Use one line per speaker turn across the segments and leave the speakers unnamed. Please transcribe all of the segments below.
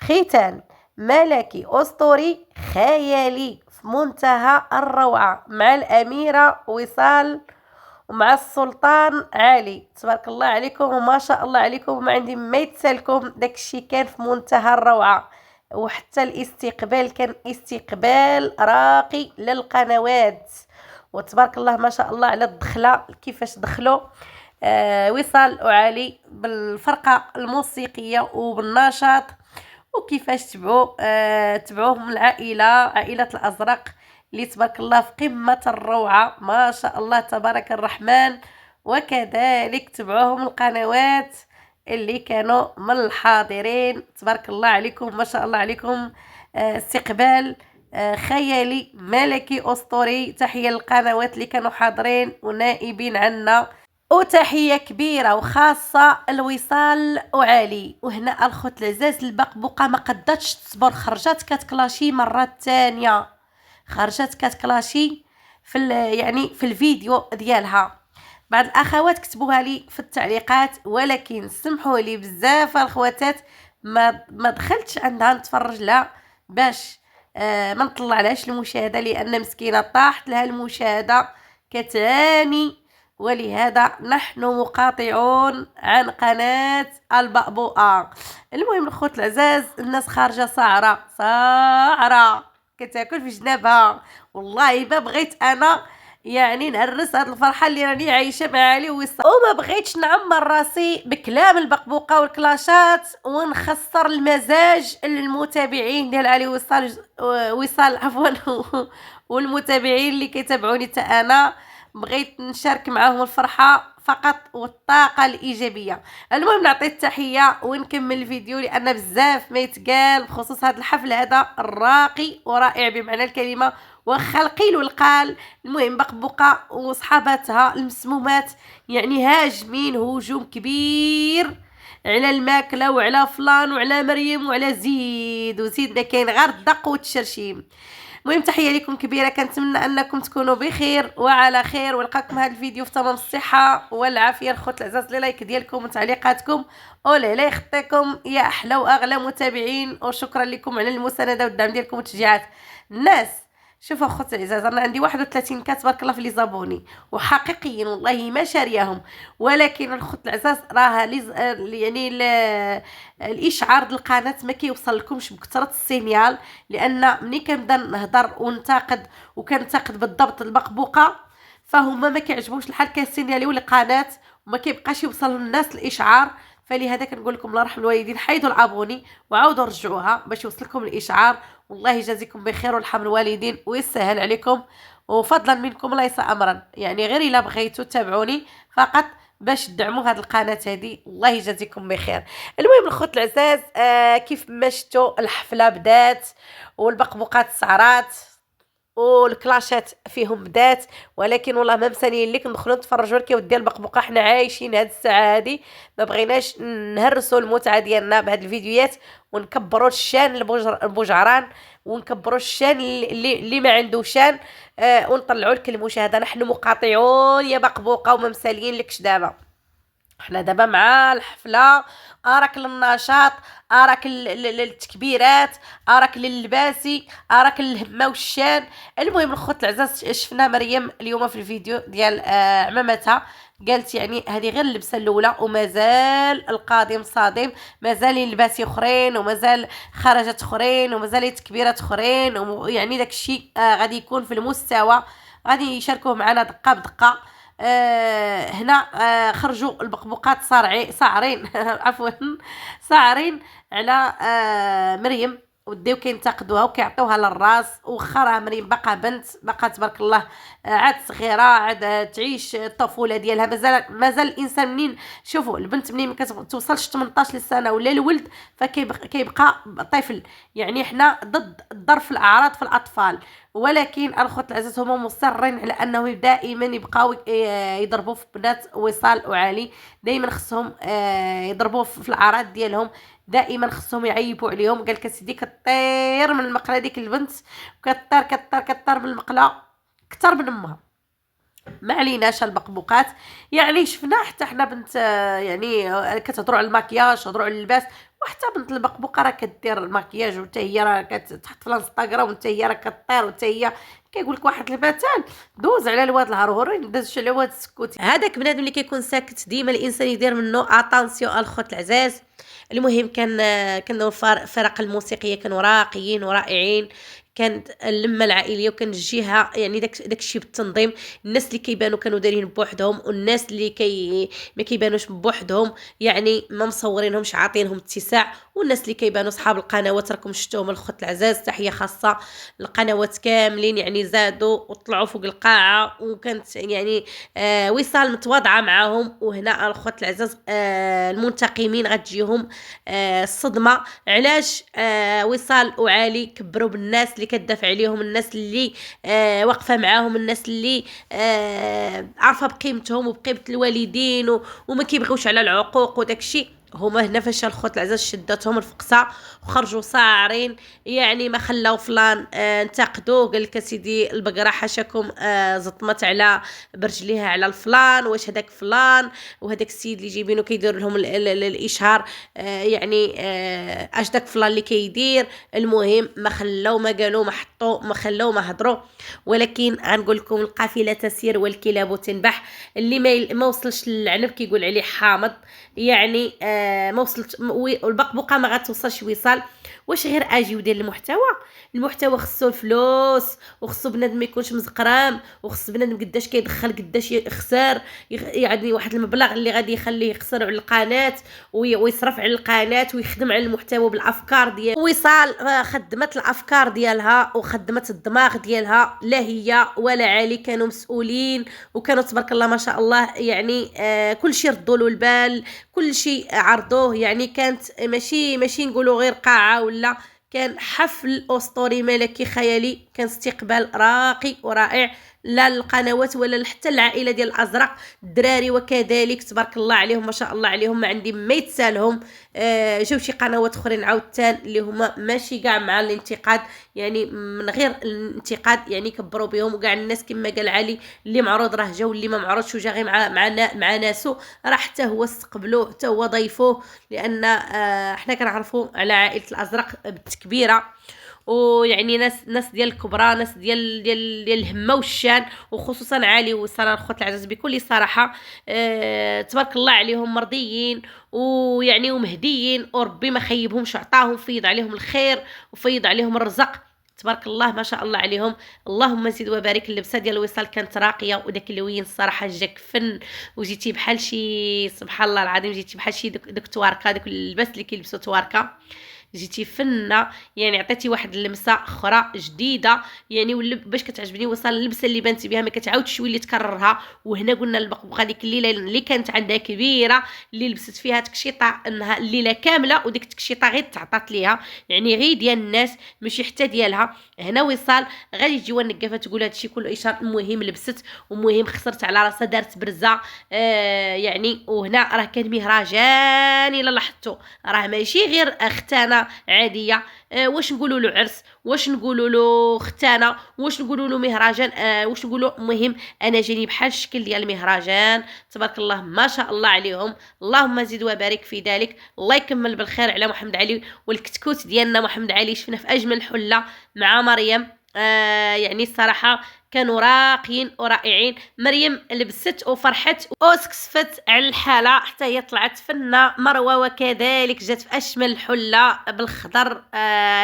ختان ملكي أسطوري خيالي في منتهى الروعة مع الأميرة وصال ومع السلطان علي. تبارك الله عليكم وما شاء الله عليكم، ما عندي ما يتسالكم. داكشي كان في منتهى الروعة، وحتى الاستقبال كان استقبال راقي للقنوات. وتبارك الله ما شاء الله على الدخلة، كيفاش دخلوا وصال وعلي بالفرقة الموسيقية وبالنشاط، وكيفاش تبعوهم العائلة، عائلة الأزرق اللي تبارك الله في قمة الروعة ما شاء الله تبارك الرحمن. وكذلك تبعوهم القنوات اللي كانوا من الحاضرين. تبارك الله عليكم ما شاء الله عليكم. استقبال خيالي ملكي أسطوري. تحية للقنوات اللي كانوا حاضرين ونائبين عنا، وتحية كبيرة وخاصة الوصال وعلي. وهنا الخوت العزاز البقبوقة ما قدرتش تصبر، خرجت كتكلاشي مرة تانية، خرجت كتكلاشي يعني في الفيديو ديالها. بعض الاخوات كتبوها لي في التعليقات، ولكن سمحوا لي بزاف الخواتات ما دخلتش عندها نتفرج لها باش ما نطلع لهاش المشاهده، لان مسكينه طاحت لها المشاهده كتعاني. ولهذا نحن مقاطعون عن قناة البقبوقة. المهم الخوت العزاز، الناس خارجة صاعرة صاعرة كتاكل في جنابها. والله ما بغيت انا يعني نهرس هاد الفرحة اللي راني عايشة مع علي وصال، وما بغيتش نعمر راسي بكلام البقبوقة والكلاشات ونخسر المزاج للمتابعين ديال علي وصال عفوا والمتابعين اللي كيتابعوني حتى انا. بغيت نشارك معاهم الفرحة فقط والطاقة الإيجابية. المهم نعطي التحية ونكمل الفيديو، لأن بزاف ما يتقال بخصوص هذا الحفل هذا الراقي ورائع بمعنى الكلمة، وخا قيل والقال. المهم بقبوقة وصحاباتها المسمومات يعني هاجمين هجوم كبير على الماكلة وعلى فلان وعلى مريم وعلى زيد وزيد، كاين غير الدق والتشرشيم. المهم تحيه لكم كبيره، كنتمنى انكم تكونوا بخير وعلى خير، ولقاكم هذا الفيديو في تمام الصحه والعافيه. الخوت العزاز لي لايك ديالكم وتعليقاتكم، ولا لا يخطيكم يا احلى واغلى متابعين، وشكرا لكم على المسانده والدعم ديالكم والتشجيعات. الناس شوفوا اخوتي العزاز، انا عندي 31 تبارك الله في لي زابوني، وحقيقيا والله ما شارياهم، ولكن الخوت العزاز راه يعني الاشعار ديال القناه ما كيوصل لكمش بكثره السينيال، لان ملي كنبدا نهضر وننتقد وكنتقد بالضبط البقبوقه، فهما ما كيعجبوش الحال كيسينياليو القناه وما كيبقاش يوصل للناس الاشعار. فلهذا كنقول لكم الله يرحم الوالدين، حيدوا الابوني وعاودوا رجعوها باش يوصلكم الاشعار. والله يجازيكم بخير ويرحم الوالدين ويسهل عليكم، وفضلا منكم ليس امرا، يعني غير الا بغيتوا تتابعوني فقط باش تدعموا هذه القناه هذه. الله يجازيكم بخير. المهم الخوت العزاز، كيف ما شفتوا الحفله بدات والبقبوقات سعرات والكلاشات فيهم بدات، ولكن والله ما مسانيين لك ندخلوا نتفرجوا لك يا ودي البقبوقه. حنا عايشين هاد الساعه هادي، ما بغيناش نهرسوا المتعه ديالنا بهاد الفيديوهات ونكبروا الشان البوجعران ونكبروا الشان اللي ما عنده شان، ونطلعوا لك المشاهده. نحن مقاطعون يا بقبوقه وما مساليين لكش دابا. احنا دابا مع الحفله، اراك للنشاط، اراك للتكبيرات، اراك للباسي، اراك للهمه والشان. المهم الخوت العزاز، شفنا مريم اليوم في الفيديو ديال عمامتها، قالت يعني هذه غير اللبسه الاولى ومازال القادم صادم، مازال اللباسي اخرين ومازال خرجت اخرين ومازال تكبيرات اخرين، يعني داك الشيء غادي يكون في المستوى، غادي يشاركوه معنا دقه بدقه. هنا خرجوا البقبوقات صاعرين عفوا صاعرين على مريم، وديو كينتقدوها وكيعطيوها للراس، وخا راه مريم باقا بنت، باقا تبارك الله عاد صغيره، عاد تعيش الطفوله ديالها. مازال الانسان منين شوفوا البنت منين ما كتوصلش 18 سنه ولا الولد فكيبقى طفل. يعني حنا ضد الضرب في الاعراض في الاطفال، ولكن الخوت العزاز هما مصرين على انه دائما يبقاو يضربوا في بنات وصال وعلي، دائما خصهم يضربوا في الاعراض ديالهم، دائما خصهم يعيبوا عليهم. قال لك سيدي كطير من المقله ديك البنت، كطير كطير كطير من المقله كثر من امها. ما عليناش البقبوقات، يعني شفنا حتى حنا بنت يعني كتهضروا على الماكياج، تهضروا على اللباس، وحتى بنت البقبوقه راه كدير المكياج وحتى هي راه كتحط في الانستغرام وحتى هي راه كطير وحتى هي كيقول لك واحد المثل دوز على الواد الهرهورين دازش على واد السكوت. هذاك بنادم اللي كيكون ساكت ديما الانسان يدير منه اتانسيون الخوت العزاز. المهم كان الفرق الموسيقيه كانوا راقيين ورائعين، كانت اللمه العائليه وكان الجهه يعني داك الشيء بالتنظيم. الناس اللي كيبانوا كانوا دايرين بوحدهم، والناس اللي ما كيبانوش بوحدهم يعني ما مصورينهمش عاطينهم اتساع، والناس اللي كيبانوا صحاب القنوات راكم شفتوهم الخوت العزاز. تحيه خاصه القنوات كاملين يعني زادوا وطلعوا فوق القاعه، وكانت يعني وصال متواضعه معاهم. وهنا الخوت العزاز المنتقمين غتجيهم الصدمه. علاش وصال وعالي كبروا بالناس اللي كتدافع عليهم، الناس اللي واقفه معاهم، الناس اللي عارفه بقيمتهم وبقيمه الوالدين وما كيبغيوش على العقوق وداكشي. هما هنا فاش الخوت العزاز شدتهم الفقصه وخرجوا صاعرين، يعني ما خلاو فلان انتقدوه. قال لك سيدي البقره حاشاكم زطمت على برجليها على الفلان، واش هذاك فلان وهذاك السيد اللي جايبينه كيدير لهم الاشهار يعني اش داك فلان اللي كيدير. المهم ما خلاو ما قالوا ما حطوا ما خلاو ما هضروا. ولكن غنقول لكم القافله تسير والكلاب تنبح. اللي ما وصلش للعنب كيقول عليه حامض، يعني ما وصلت والبقبوقه ما غتوصلش وصال. واش غير اجي ودير المحتوى خصو الفلوس، وخصو بنادم ما يكونش مزقرام، وخص بنادم قداش كيدخل قداش يخسر، يعني واحد المبلغ اللي غادي يخليه يخسر على القناه ويصرف على القناه ويخدم على المحتوى بالافكار ديال وصال. خدمت الافكار ديالها وخدمت الدماغ ديالها، لا هي ولا علي كانوا مسؤولين، وكانوا تبارك الله ما شاء الله يعني كل شيء ردوا له البال، كل شيء عرضوه. يعني كانت ماشي نقولوا غير قاعه، ولا كان حفل اسطوري ملكي خيالي، كان استقبال راقي ورائع لا للقنوات ولا حتى العائله ديال الازرق. الدراري وكذلك تبارك الله عليهم ما شاء الله عليهم، ما عندي ما يتسالهم. جاو شي قنوات اخرين عاوتان اللي هما ماشي كاع مع الانتقاد، يعني من غير الانتقاد يعني كبروا بهم. وكاع الناس كما قال علي اللي معروض راه جا، واللي ما معروضش وجا غير مع ناسو راه حتى هو استقبلوه حتى هو ضيفوه. لان احنا كنعرفوا على عائله الازرق بالتكبيره، ويعني ناس ديال الكبرى، ناس ديال الهمه والشان، وخصوصا علي وصال الخوت العزاز بكل صراحه تبارك الله عليهم مرضيين ويعني ومهديين، وربي ما خيبهمش، عطاهم فيض عليهم الخير وفيض عليهم الرزق تبارك الله ما شاء الله عليهم. اللهم زيد وبارك. اللبسه ديال الوصال كانت راقيه، وداك اللوين الصراحه جاك فن، وجيتي بحال شي سبحان الله العظيم، جيتي بحال شي داك تواركه، داك اللباس اللي كيلبسوا تواركه، جيتي فنه يعني عطيتي واحد اللمسه اخرى جديده. يعني باش كتعجبني وصل اللبسه اللي بانت بها ما كتعاودش تولي تكررها. وهنا قلنا البقبوقه ديك الليله اللي كانت عندها كبيره اللي لبست فيها تكشيطه انها الليله كامله، وديك التكشيطه غير تعطات ليها يعني غير ديال الناس ماشي حتى ديالها. هنا وصال غادي تجيو النقافه تقول هادشي كله اشاره. المهم لبست، ومهم خسرت على راسها، دارت برزه يعني. وهنا راه كان مهرجان الا لاحظتوا، راه ماشي غير اختانه عاديه. واش نقولوا له عرس، واش نقولوا له ختانه، واش نقولوا له مهرجان، واش نقولوا. المهم انا جاني بحال الشكل ديال المهرجان تبارك الله ما شاء الله عليهم. اللهم زد وبارك في ذلك. الله يكمل بالخير على محمد علي والكتكوت ديالنا محمد علي. شفنا في اجمل حله مع مريم يعني الصراحه كانوا راقيين ورائعين. مريم لبست وفرحت وسكسفت على الحاله حتى هي طلعت فنه. مروه وكذلك جات في اشمل حله بالخضر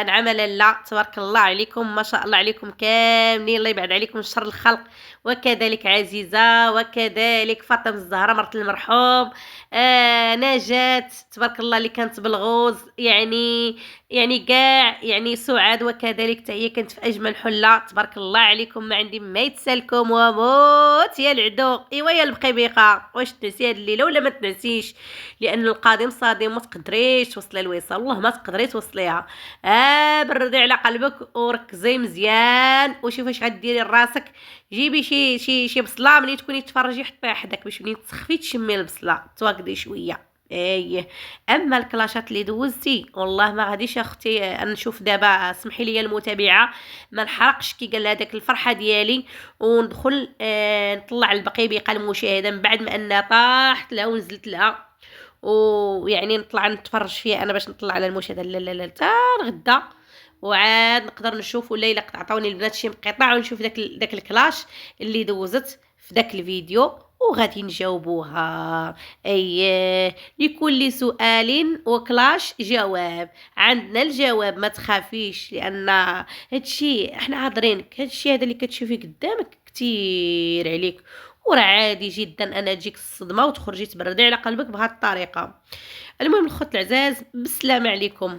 نعم لاله تبارك الله عليكم ما شاء الله عليكم كاملين. الله يبعد عليكم شر الخلق. وكذلك عزيزه، وكذلك فاطمه الزهراء مرت المرحوم، نجاة تبارك الله اللي كانت بالغوز، يعني كاع يعني سعاد وكذلك هي كانت في اجمل حله تبارك الله عليكم. ما عندي ما يتسالكم وموت يا العدو. ايوا يا البقيبيقه، واش تنسي هاد الليله ولا ما تنسيش؟ لان القادم صادم، ما تقدريش توصلي الوصال، والله ما تقدري توصليها. بردي على قلبك وركزي مزيان وشوفي اش غديري لراسك. جيبي شي بصله ملي تكوني تفرجي حطيها حداك باش ملي تسخفي تشمي البصله تواقدي شويه. ايه اما الكلاشات اللي دوزتي والله ما غاديش اختي نشوف دابا. سمحي لي المتابعه ما نحرقش كي قال هذاك الفرحه ديالي وندخل نطلع البقيبيقه المشاهده من بعد ما انها طاحت لها ونزلت لها. ويعني نطلع نتفرج فيها انا باش نطلع على المشاهده لا لا لا حتى الغدا، وعاد نقدر نشوف، ولا الا عطاوني البنات شي مقطع ونشوف داك الكلاش اللي دوزت في داك الفيديو وغادي نجاوبوها. اييه، لكل سؤال وكلاش جواب. عندنا الجواب، ما تخافيش، لان هادشي احنا عاذرينك، هادشي هذا اللي كتشوفي قدامك كتير عليك، وراه عادي جدا انا تجيك الصدمه وتخرجي تبردي على قلبك بهذه الطريقه. المهم الخوت العزاز، بالسلامه عليكم.